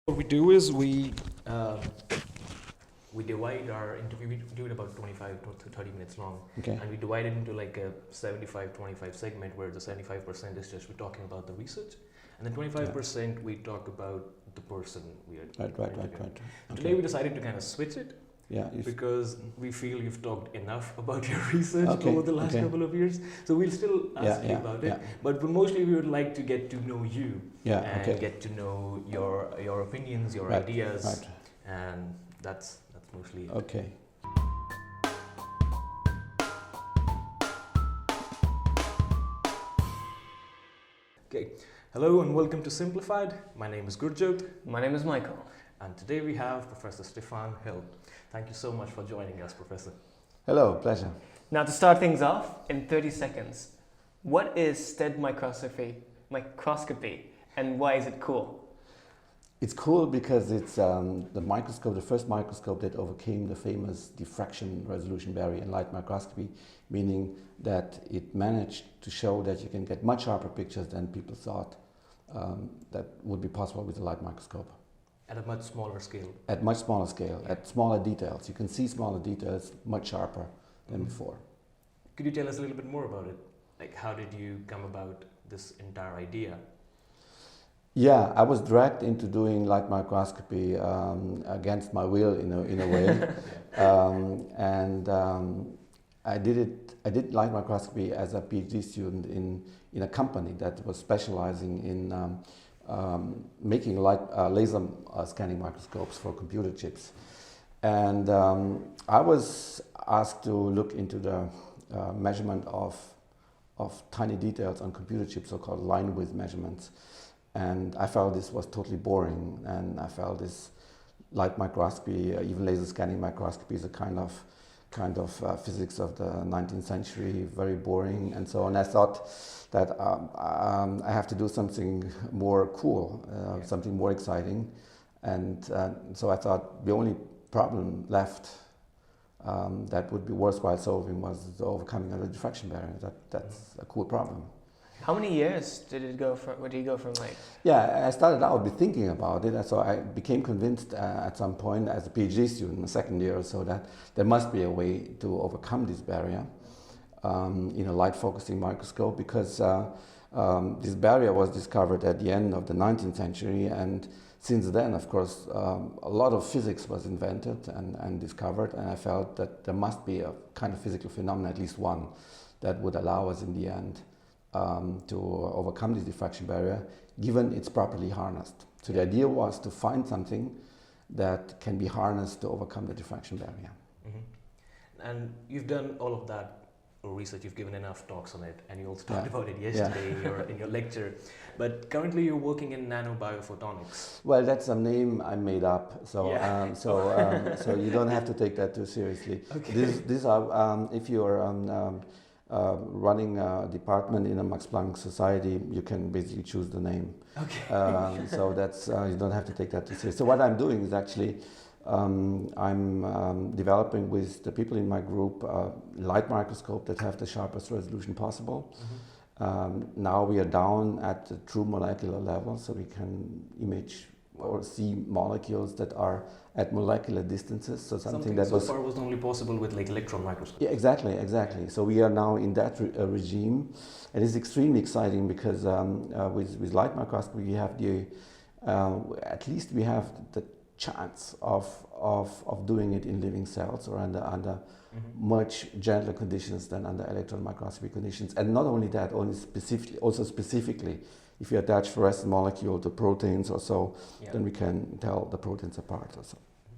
What we do is we divide our interview. We do it about 25 to 30 minutes long, Okay. and we divide it into like a 75-25 segment, where the 75% is just we're talking about the research, and then 25% we talk about the person we are Right. interviewing. Okay. Today we decided to kind of switch it Yeah. because we feel you've talked enough about your research Okay, over the last okay. couple of years. So we'll still ask you about it, Yeah. but mostly we would like to get to know you Yeah. and Okay. get to know your opinions, your Right, ideas, right. and that's mostly it. Okay. Okay. Hello and welcome to Simplified. My name is Gurjot, My name is Michael. and today we have Professor Stefan Hell. Thank you so much for joining us, Professor. Hello. Pleasure. Now, to start things off, in 30 seconds, what is STED microscopy, and why is it cool? It's cool because it's the first microscope that overcame the famous diffraction resolution barrier in light microscopy, meaning that it managed to show that you can get much sharper pictures than people thought that would be possible with a light microscope. At a much smaller scale. At much smaller scale, at smaller details. You can see smaller details much sharper than before. Could you tell us a little bit more about it? Like, how did you come about this entire idea? Yeah, I was dragged into doing light microscopy against my will in a way, I did light microscopy as a PhD student in a company that was specializing in making laser scanning microscopes for computer chips, and I was asked to look into the measurement of tiny details on computer chips, so-called line width measurements. And I felt this was totally boring, and I felt this light microscopy, even laser scanning microscopy, is a kind of physics of the 19th century, very boring, and so on. I thought that I have to do something more cool, something more exciting, and so I thought the only problem left that would be worthwhile solving was the overcoming of the diffraction barrier. That's a cool problem. How many years did it go from? Where did you go from? Yeah, I started out with thinking about it, and so I became convinced at some point as a PhD student in the second year or so that there must be a way to overcome this barrier in a light focusing microscope, because this barrier was discovered at the end of the 19th century, and since then, of course, a lot of physics was invented and discovered, and I felt that there must be a kind of physical phenomenon, at least one, that would allow us in the end to overcome this diffraction barrier, given it's properly harnessed. So the idea was to find something that can be harnessed to overcome the diffraction barrier. Mm-hmm. And you've done all of that research, you've given enough talks on it, and you also talked about it yesterday in your lecture. But currently you're working in nanobiphotonics. Well, that's a name I made up, so so you don't have to take that too seriously. Okay. These are if you're running a department in a Max Planck Society, you can basically choose the name. Okay. So that's you don't have to take that too seriously. So what I'm doing is actually I'm developing with the people in my group a light microscope that have the sharpest resolution possible. Mm-hmm. Now we are down at the true molecular level, so we can image or see molecules that are at molecular distances. So something that so far was only possible with like electron microscopes. Yeah, exactly. So we are now in that regime, and it's extremely exciting because with light microscopy we have at least we have the chance of doing it in living cells or under much gentler conditions than under electron microscopy conditions. And not only that, also specifically, if you attach fluorescent molecule to proteins or so, then we can tell the proteins apart or so.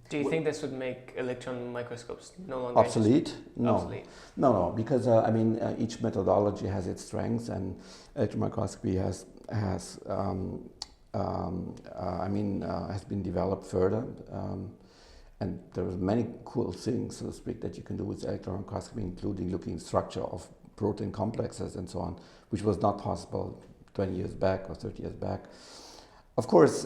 Do you think this would make electron microscopes no longer obsolete? No. Obsolete. No, because each methodology has its strengths, and electron microscopy has been developed further, and there are many cool things, so to speak, that you can do with electron microscopy, including looking at structure of protein complexes and so on, which was not possible 20 years back or 30 years back. Of course,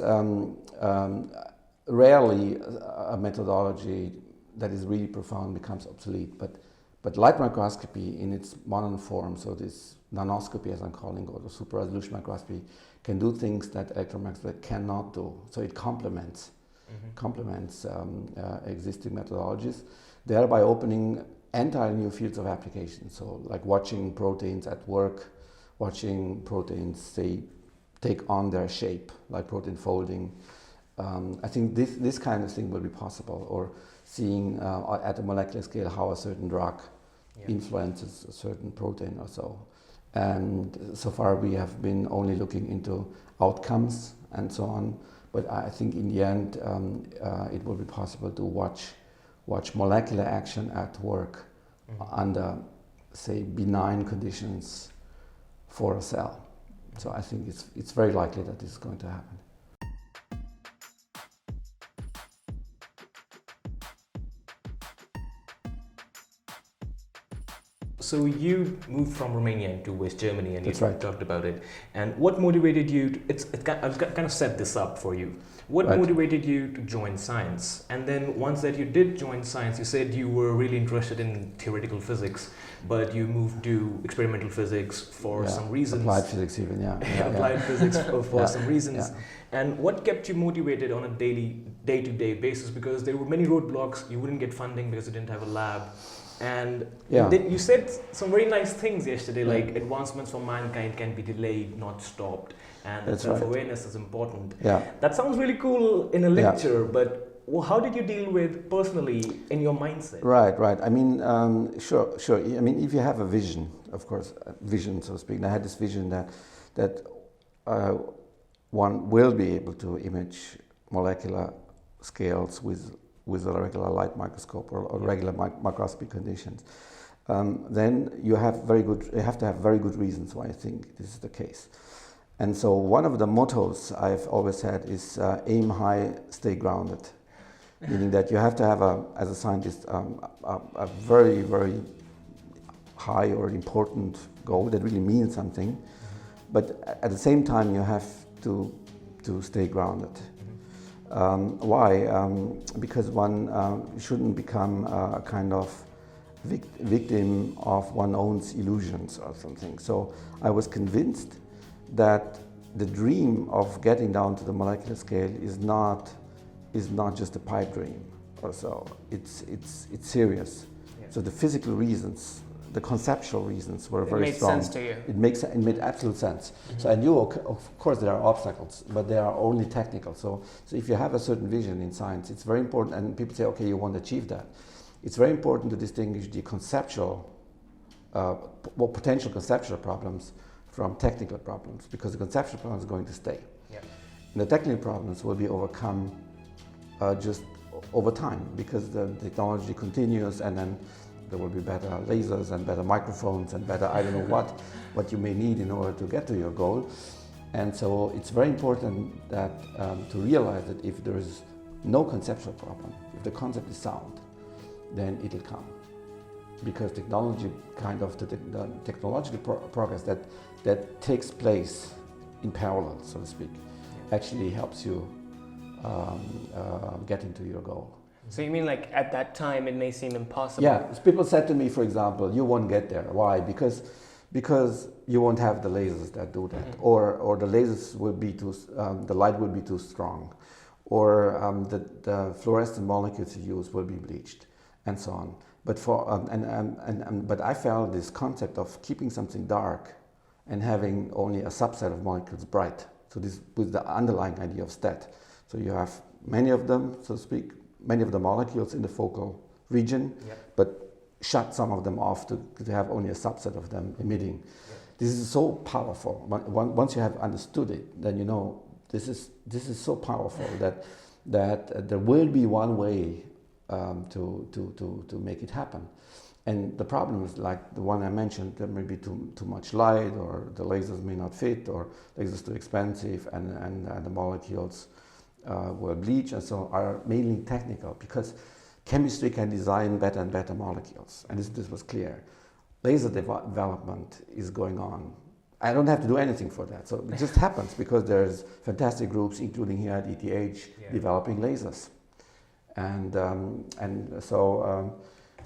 rarely a methodology that is really profound becomes obsolete, but But light microscopy in its modern form, so this nanoscopy as I'm calling it, or the super resolution microscopy, can do things that electron microscopy cannot do. So it complements existing methodologies, thereby opening entirely new fields of application. So like watching proteins at work, watching proteins, say, take on their shape, like protein folding. I think this kind of thing will be possible, or seeing at a molecular scale how a certain drug influences a certain protein or so. And so far we have been only looking into outcomes and so on, but I think in the end it will be possible to watch molecular action at work under, say, benign conditions for a cell. So I think it's very likely that this is going to happen. So you moved from Romania to West Germany, and you talked about it. And what motivated you to, I've kind of set this up for you. What motivated you to join science? And then once that you did join science, you said you were really interested in theoretical physics, but you moved to experimental physics for some reasons. Applied physics even, Applied physics for some reasons. And what kept you motivated on a day-to-day basis? Because there were many roadblocks. You wouldn't get funding because you didn't have a lab. And then you said some very nice things yesterday, like advancements for mankind can be delayed, not stopped, and self-awareness is important. That sounds really cool in a lecture, but how did you deal with personally in your mindset? Right. I mean, sure. I mean, if you have a vision, of course, vision, so to speak. And I had this vision that one will be able to image molecular scales with a regular light microscope or regular microscopy conditions, then you have to have very good reasons why I think this is the case. And so one of the mottos I've always had is aim high, stay grounded, meaning that you have to have as a scientist a very, very high or important goal that really means something, but at the same time you have to stay grounded. Why? Because one shouldn't become a kind of victim of one's own illusions or something. So I was convinced that the dream of getting down to the molecular scale is not just a pipe dream or so. It's serious. So the physical reasons, the conceptual reasons were very strong. It made sense to you. It made absolute sense. So I knew, of course, there are obstacles, but they are only technical. So if you have a certain vision in science, it's very important. And people say, okay, you want to achieve that. It's very important to distinguish the conceptual, potential conceptual problems from technical problems, because the conceptual problems are going to stay. And the technical problems will be overcome just over time, because the technology continues, and then there will be better lasers and better microphones and better I don't know what you may need in order to get to your goal. And so it's very important that to realize that if there is no conceptual problem, if the concept is sound, then it'll come. Because technology, the technological progress that takes place in parallel, so to speak, actually helps you get into your goal. So you mean like at that time it may seem impossible? Yeah, people said to me, for example, you won't get there. Why? Because you won't have the lasers that do that, or the lasers will be the light will be too strong, or the fluorescent molecules you use will be bleached, and so on. But but I felt this concept of keeping something dark and having only a subset of molecules bright. So this was the underlying idea of STET. So you have many of them, so to speak, many of the molecules in the focal region, but shut some of them off to have only a subset of them emitting. This is so powerful. Once you have understood it, then you know this is so powerful that there will be one way to make it happen. And the problem is like the one I mentioned, there may be too much light, or the lasers may not fit, or lasers too expensive, and the molecules will bleach, and so are mainly technical, because chemistry can design better and better molecules, and this was clear. Laser development is going on. I don't have to do anything for that, so it just happens because there's fantastic groups, including here at ETH, developing lasers, and so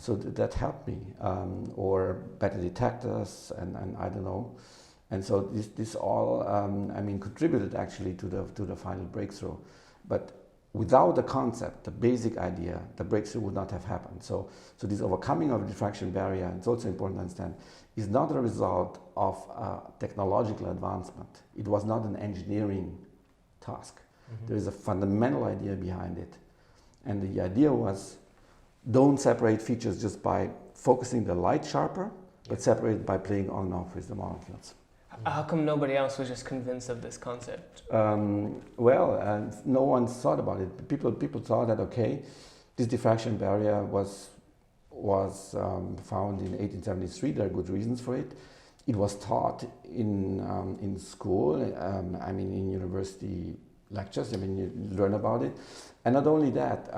So that helped me, or better detectors, and I don't know. And so this all, contributed actually to the final breakthrough. But without the concept, the basic idea, the breakthrough would not have happened. So this overcoming of the diffraction barrier, it's also important to understand, is not a result of technological advancement. It was not an engineering task. Mm-hmm. There is a fundamental idea behind it. And the idea was, don't separate features just by focusing the light sharper, but separate it by playing on and off with the molecules. How come nobody else was just convinced of this concept? No one thought about it. People thought that, okay, this diffraction barrier was found in 1873. There are good reasons for it. It was taught in school, in university lectures. You learn about it. And not only that,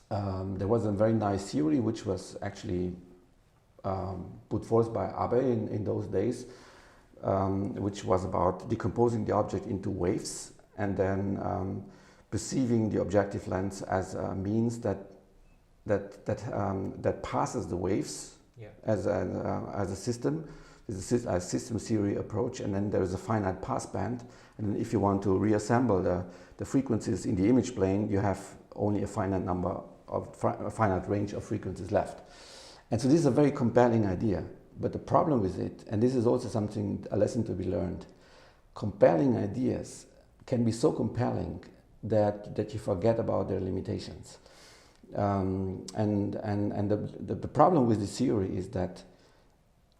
there was a very nice theory which was actually put forth by Abbe in those days, which was about decomposing the object into waves and then perceiving the objective lens as a means that passes the waves as a system. There's a system theory approach, and then there is a finite passband. And if you want to reassemble the frequencies in the image plane, you have only a finite range of frequencies left. And so this is a very compelling idea. But the problem with it, and this is also a lesson to be learned, compelling ideas can be so compelling that you forget about their limitations. And the problem with this theory is that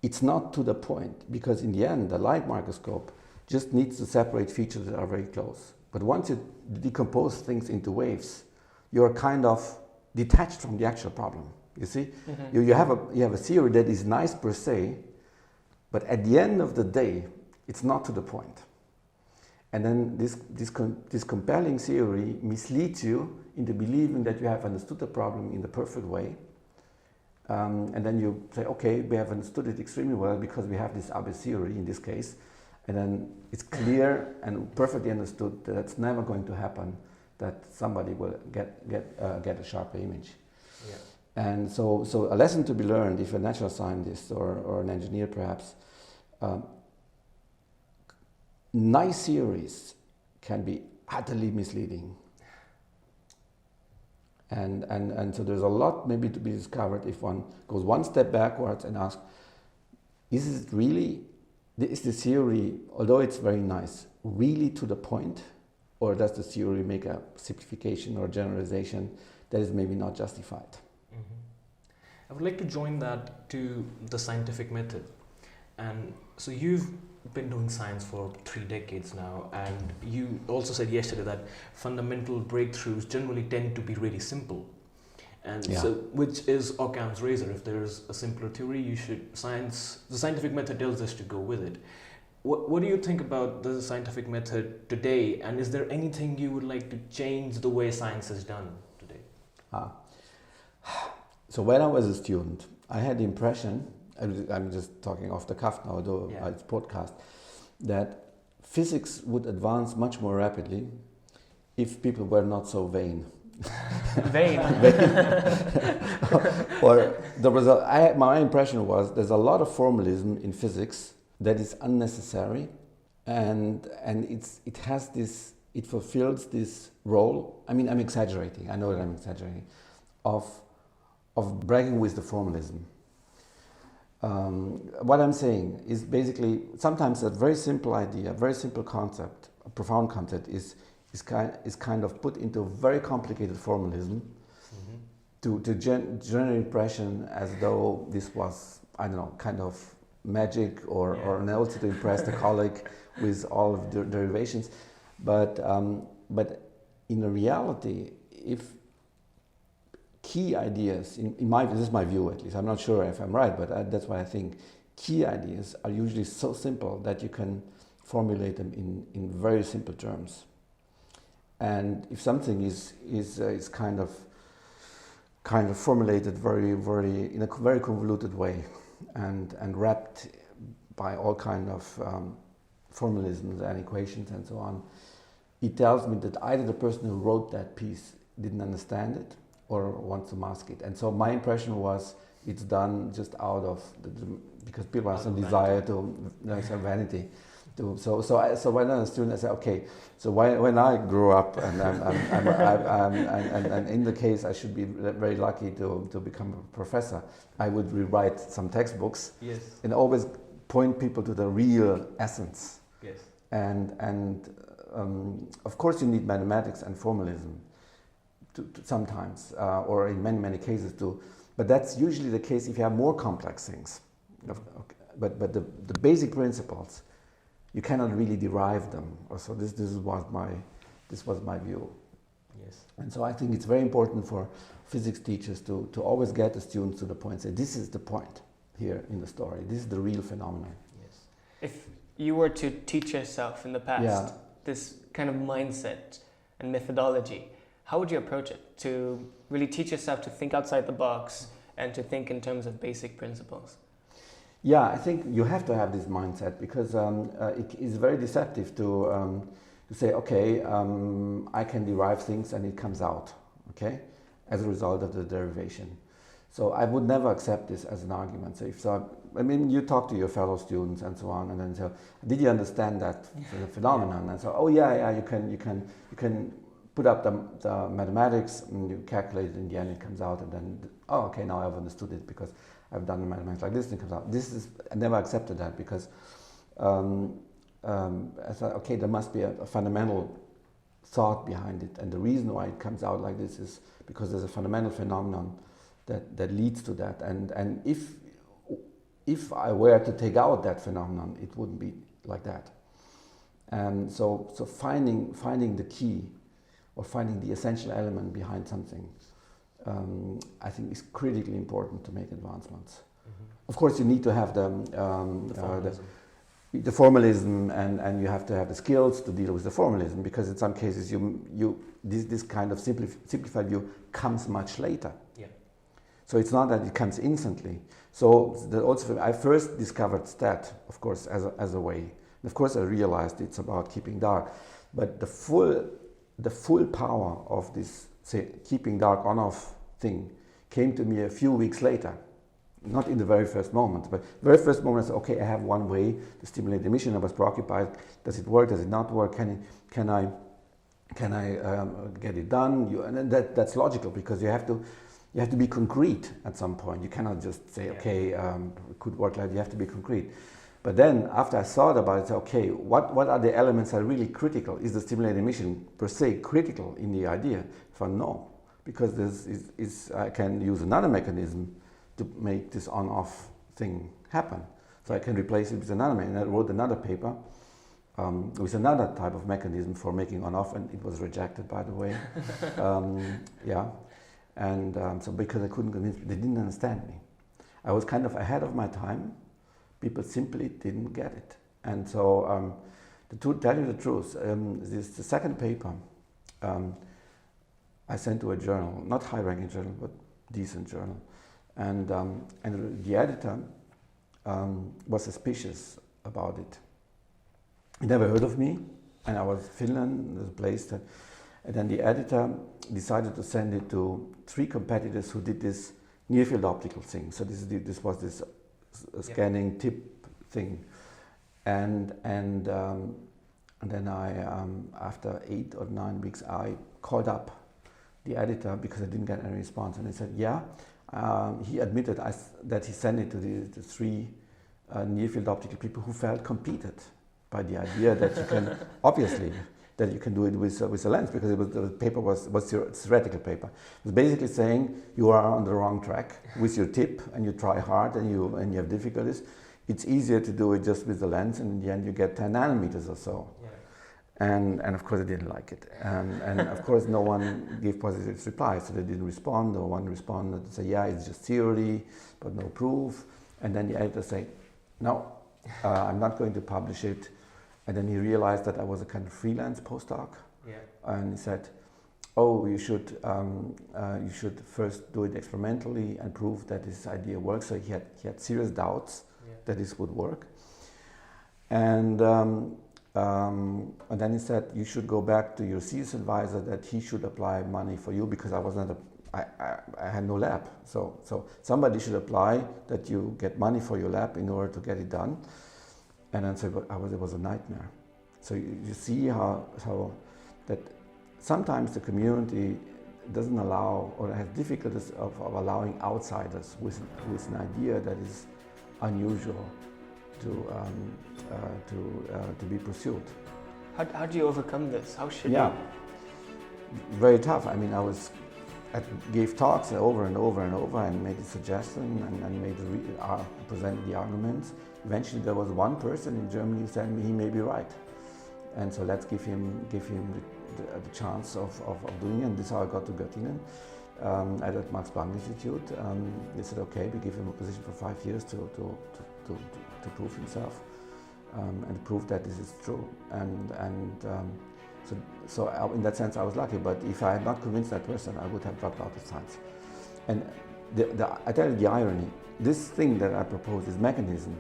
it's not to the point, because in the end, the light microscope just needs to separate features that are very close. But once you decompose things into waves, you're kind of detached from the actual problem. You see, mm-hmm. you have a theory that is nice per se, but at the end of the day, it's not to the point. And then this compelling theory misleads you into believing that you have understood the problem in the perfect way. And then you say, okay, we have understood it extremely well because we have this Abbe theory in this case. And then it's clear and perfectly understood that it's never going to happen that somebody will get a sharper image. Yeah. And so a lesson to be learned if a natural scientist or an engineer perhaps, nice theories can be utterly misleading. And so there's a lot maybe to be discovered if one goes one step backwards and asks, is the theory, although it's very nice, really to the point? Or does the theory make a simplification or generalization that is maybe not justified? Mm-hmm. I would like to join that to the scientific method. And so you've been doing science for 3 decades now, and you also said yesterday that fundamental breakthroughs generally tend to be really simple. And so, which is Occam's razor. If there's a simpler theory, the scientific method tells us to go with it. What do you think about the scientific method today, and is there anything you would like to change the way science is done today? So when I was a student, I had the impression, I'm just talking off the cuff now, though it's podcast, that physics would advance much more rapidly if people were not so vain. Vain. Or my impression was there's a lot of formalism in physics that is unnecessary, and it fulfills this role. I mean, I'm exaggerating. I know that I'm exaggerating, of bragging with the formalism. What I'm saying is basically sometimes a very simple idea, a very simple concept, a profound concept is kind of put into very complicated formalism, mm-hmm. to generate impression as though this was, I don't know, kind of magic or an also to impress the colleague with all of the derivations. But in the reality, if key ideas, this is my view at least, I'm not sure if I'm right, but that's why I think key ideas are usually so simple that you can formulate them in very simple terms. And if something is kind of formulated in a very convoluted way and wrapped by all kind of formalisms and equations and so on, it tells me that either the person who wrote that piece didn't understand it, or wants to mask it. And so my impression was it's done just out of because people have some desire to some vanity. So when I was a student, I said, okay. So when I grew up, and and in the case I should be very lucky to become a professor, I would rewrite some textbooks, yes, and always point people to the real essence. Yes. And of course you need mathematics and formalism to sometimes, or in many cases too. But that's usually the case if you have more complex things. Okay. But the basic principles, you cannot really derive them. So this was my view. Yes. And so I think it's very important for physics teachers to always get the students to the point, say this is the point here in the story. This is the real phenomenon. Yes. If you were to teach yourself in the past Yeah. this kind of mindset and methodology, how would you approach it to really teach yourself to think outside the box and to think in terms of basic principles? Yeah, I think you have to have this mindset because it is very deceptive to say, okay, I can derive things and it comes out, okay, as a result of the derivation. So I would never accept this as an argument. So I mean, you talk to your fellow students and so on, and then say, did you understand that phenomenon? And so, oh yeah, you can put up the mathematics and you calculate it, in the end it comes out, and then, oh, okay, now I've understood it because I've done the mathematics like this and it comes out. I never accepted that because I thought, okay, there must be a fundamental thought behind it, and the reason why it comes out like this is because there's a fundamental phenomenon that leads to that, and if I were to take out that phenomenon, it wouldn't be like that. And so finding the key or finding the essential element behind something, I think is critically important to make advancements. Mm-hmm. Of course, you need to have the formalism, and you have to have the skills to deal with the formalism, because in some cases this kind of simplified view comes much later. Yeah. So it's not that it comes instantly. So also I first discovered stat, of course, as a way. And of course, I realized it's about keeping dark, but the full power of this, say, keeping dark on-off thing came to me a few weeks later. Not in the very first moment, but very first moment I said, okay, I have one way to stimulate emission. I was preoccupied. Does it work? Does it not work? Can I get it done? And that's logical, because you have to be concrete at some point. You cannot just say, okay, it could work like that. You have to be concrete. But then after I thought about it, I said, okay, what are the elements that are really critical? Is the stimulated emission per se critical in the idea? For no, because I can use another mechanism to make this on-off thing happen. So I can replace it with another mechanism. And I wrote another paper with another type of mechanism for making on-off, and it was rejected, by the way. Yeah, and so because I couldn't convince, they didn't understand me. I was kind of ahead of my time. People simply didn't get it. And so, to tell you the truth, the second paper I sent to a journal, not high-ranking journal, but decent journal. And the editor was suspicious about it. He never heard of me, and I was Finland, the place that, and then the editor decided to send it to 3 competitors who did this near-field optical thing. So this was this scanning tip thing, and then I after 8 or 9 weeks I called up the editor because I didn't get any response, and he said, yeah. He admitted that he sent it to the 3 near-field optical people who felt competed by the idea that you can, obviously, that you can do it with a lens, because the paper was theoretical paper. It was basically saying you are on the wrong track with your tip, and you try hard, and you have difficulties. It's easier to do it just with the lens, and in the end you get 10 nanometers or so. Yeah. And of course I didn't like it, and of course no one gave positive replies, so they didn't respond. No one responded to say, yeah, it's just theory, but no proof. And then the editor said, no, I'm not going to publish it. And then he realized that I was a kind of freelance postdoc. Yeah. And he said, oh, you should first do it experimentally and prove that this idea works. So he had serious doubts that this would work. And then he said, you should go back to your CS advisor, that he should apply money for you, because I was I had no lab. So somebody should apply that you get money for your lab in order to get it done. And then so it was a nightmare. So you see how that sometimes the community doesn't allow or has difficulties of allowing outsiders with an idea that is unusual to be pursued. How do you overcome this? How should you? Very tough. I mean, I gave talks over and over and over and made a suggestion and presented the arguments. Eventually there was one person in Germany who said he may be right. And so let's give him the chance of doing it. And this is how I got to Göttingen at Max Planck Institute. They said, okay, we give him a position for 5 years to prove himself and prove that this is true. So in that sense I was lucky, but if I had not convinced that person, I would have dropped out of science. And I tell you the irony, this thing that I propose, this mechanism,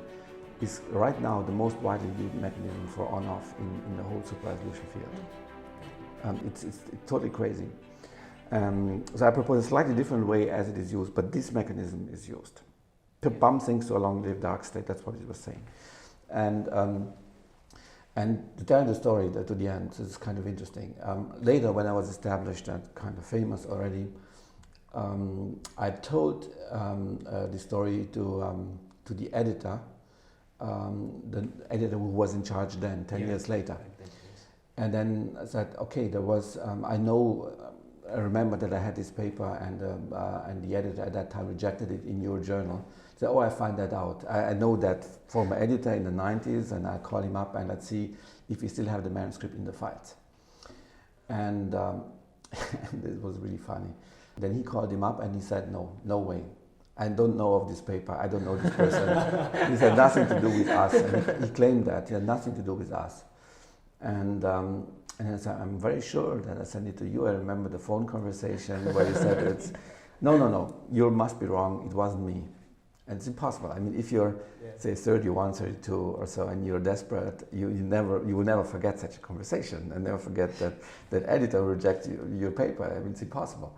is right now the most widely used mechanism for on-off in the whole super-resolution field. It's totally crazy. So I propose a slightly different way as it is used, but this mechanism is used to pump things to a long-lived dark state. That's what he was saying. And to tell the story to the end, this is kind of interesting. Later, when I was established and kind of famous already, I told the story to the editor, who was in charge then, 10 years later. And then I said, okay, there was, I remember that I had this paper and the editor at that time rejected it in your journal. So, oh, I find that out. I know that former editor in the 90s, and I call him up and let's see if we still have the manuscript in the files. And it was really funny. Then he called him up and he said, no way. I don't know of this paper. I don't know this person. He said nothing to do with us. And he claimed that he had nothing to do with us. And I said, I'm very sure that I sent it to you. I remember the phone conversation where you said, no, you must be wrong. It wasn't me. And it's impossible. I mean, if you're, say, 31, 32 or so, and you're desperate, you will never forget such a conversation and never forget that editor will reject your paper. I mean, it's impossible.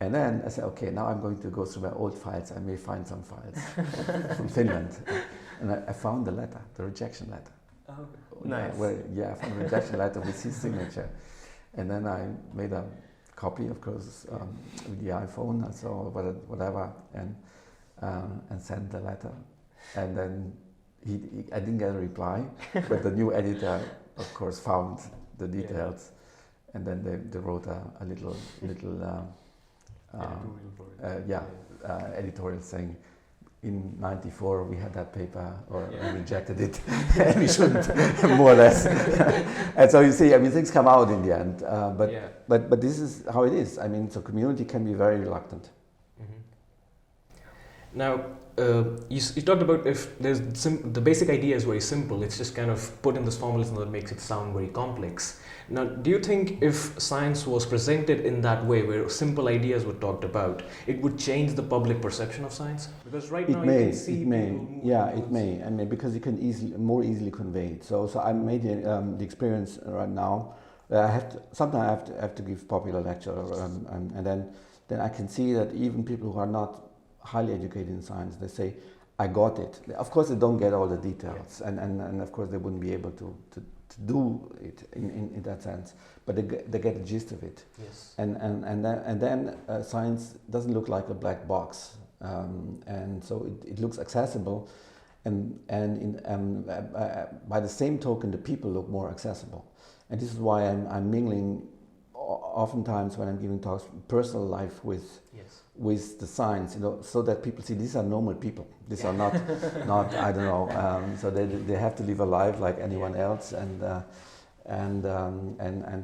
And then I said, okay, now I'm going to go through my old files. I may find some files from Finland. And I found the letter, the rejection letter. Oh, nice. I found a rejection letter with his signature. And then I made a copy, of course, with the iPhone, so whatever, and sent the letter. And then I didn't get a reply, but the new editor, of course, found the details. And then they wrote a little editorial saying, in '94 we had that paper, or we rejected it, and we shouldn't, more or less. And so you see, I mean, things come out in the end. But this is how it is. I mean, so community can be very reluctant. Mm-hmm. Now, you talked about if there's the basic idea is very simple. It's just kind of put in this formalism that makes it sound very complex. Now, do you think if science was presented in that way, where simple ideas were talked about, it would change the public perception of science? Because right now you can see it may. I mean, because you can more easily convey it. So I made the experience right now. Sometimes I have to give popular lecture, and then I can see that even people who are not highly educated in science, they say, I got it. Of course, they don't get all the details, and of course they wouldn't be able to do it in that sense, but they get the gist of it. Yes. And then science doesn't look like a black box, and so it looks accessible, and by the same token, the people look more accessible, and this is why I'm mingling oftentimes when I'm giving talks personal life with the science, so that people see these are normal people. These are not I don't know. So they have to live a life like anyone else, and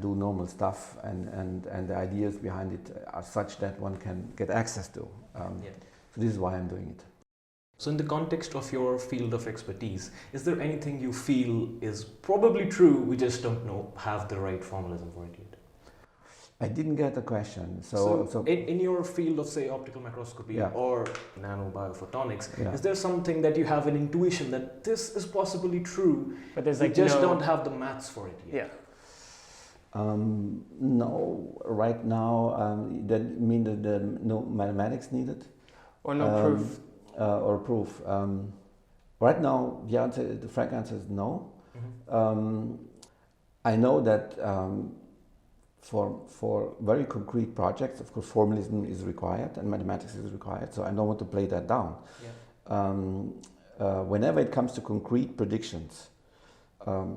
do normal stuff, and the ideas behind it are such that one can get access to. So this is why I'm doing it. So in the context of your field of expertise, is there anything you feel is probably true, we just don't have the right formalism for it yet? I didn't get the question. So in your field of, say, optical microscopy or nanobiphotonics, is there something that you have an intuition that this is possibly true, but we just don't have the maths for it yet? No, right now, that mean that there no mathematics needed? Or no proof? Or proof. Right now, the frank answer is no. Mm-hmm. I know that for very concrete projects, of course, formalism is required and mathematics is required, so I don't want to play that down. Yeah. Whenever it comes to concrete predictions,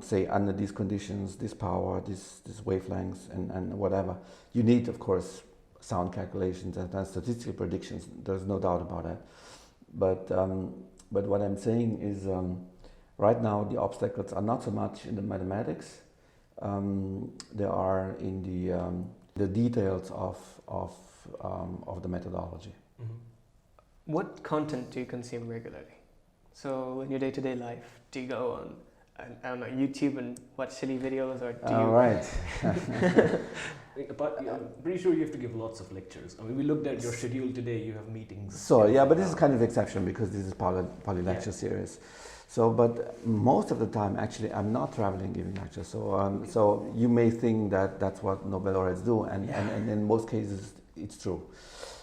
say under these conditions, this power, this wavelengths and whatever, you need, of course, sound calculations and statistical predictions. There's no doubt about that. But what I'm saying is right now the obstacles are not so much in the mathematics. They are in the details of the methodology. Mm-hmm. What content do you consume regularly? So in your day-to-day life, do you go on, I don't know, YouTube and watch silly videos, or do you? Right. But I'm pretty sure you have to give lots of lectures. I mean, we looked at your schedule today. You have meetings. So yeah, but this is kind of exception because this is poly lecture series. So, but most of the time, actually, I'm not traveling giving lectures. So, so you may think that that's what Nobel laureates do, and in most cases, it's true.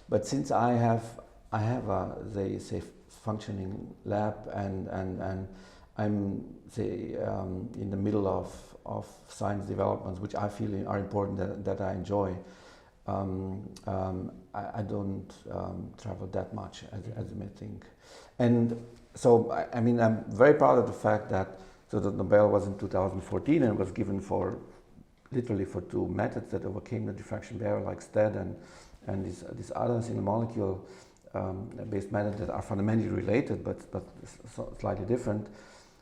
But since I have a, they say, functioning lab, and I'm say in the middle of science developments, which I feel are important that I enjoy. I don't travel that much as you may think, and. So, I mean, I'm very proud of the fact that the Nobel was in 2014 and was given literally for two methods that overcame the diffraction barrier, like STED and these other single molecule based methods that are fundamentally related but slightly different.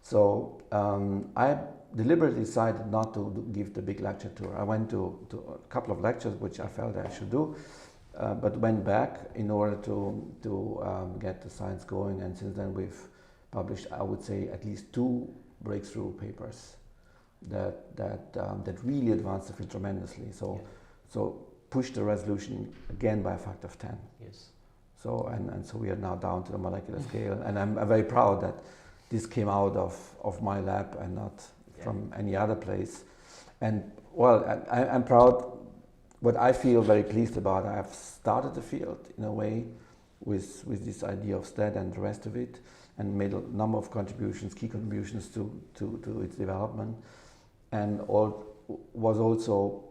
So I deliberately decided not to give the big lecture tour. I went to a couple of lectures which I felt I should do. But went back in order to get the science going, and since then we've published, I would say, at least 2 breakthrough papers that really advanced the field tremendously. So pushed the resolution again by a factor of 10. Yes. So and so we are now down to the molecular scale, and I'm very proud that this came out of my lab and not from any other place. And well, I'm proud. What I feel very pleased about, I have started the field in a way with this idea of STED and the rest of it, and made a number of contributions, key contributions to its development, and was also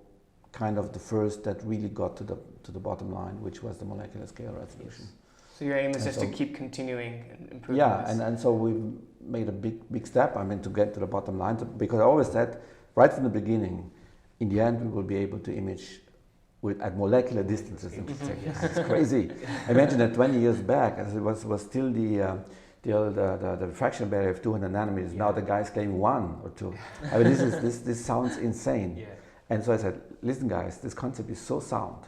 kind of the first that really got to the bottom line, which was the molecular scale resolution. So your aim is just to keep continuing and improving. Yeah, this. and so we made a big step. I mean, to get to the bottom line, because I always said right from the beginning, in the end we will be able to image at molecular distances. It's crazy. Imagine that 20 years back, as it was still the diffraction barrier of 200 nanometers. Now the guy's claiming 1 or 2. I mean, this sounds insane. Yeah. And so I said, listen, guys, this concept is so sound.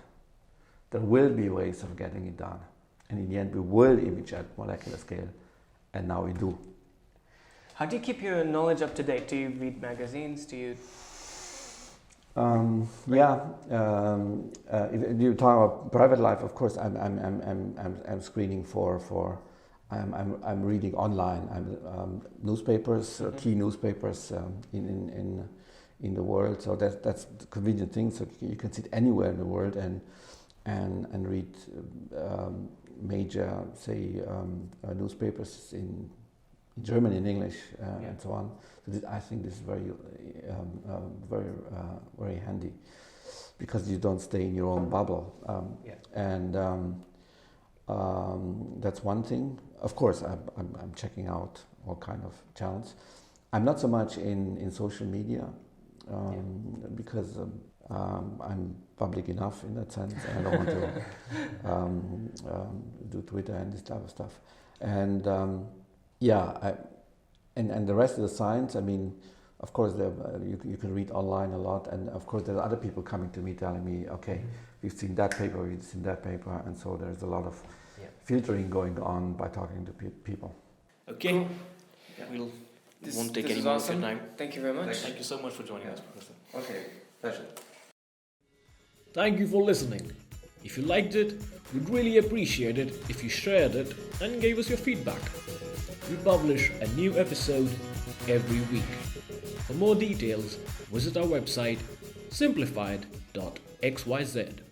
There will be ways of getting it done, and in the end, we will image at molecular scale, and now we do. How do you keep your knowledge up to date? Do you read magazines? Do you? If you talk about private life, of course, I'm screening for. I'm reading online. Newspapers, key newspapers in the world. So that's the convenient thing. So you can sit anywhere in the world and read major, say, newspapers in German, in English, and so on. So I think this is very handy, because you don't stay in your own bubble. And that's one thing. Of course, I'm checking out all kind of channels. I'm not so much in social media, because I'm public enough in that sense, and I don't want to do Twitter and this type of stuff. And and the rest of the science, I mean, of course, you can read online a lot, and of course, there are other people coming to me telling me, okay, we've seen that paper, we've seen that paper, and so there's a lot of filtering going on by talking to people. Okay, cool. We won't take any more of your time. Thank you very much. Thank you so much for joining us, Professor. Okay, pleasure. Thank you for listening. If you liked it, we'd really appreciate it if you shared it and gave us your feedback. We publish a new episode every week. For more details, visit our website simplified.xyz.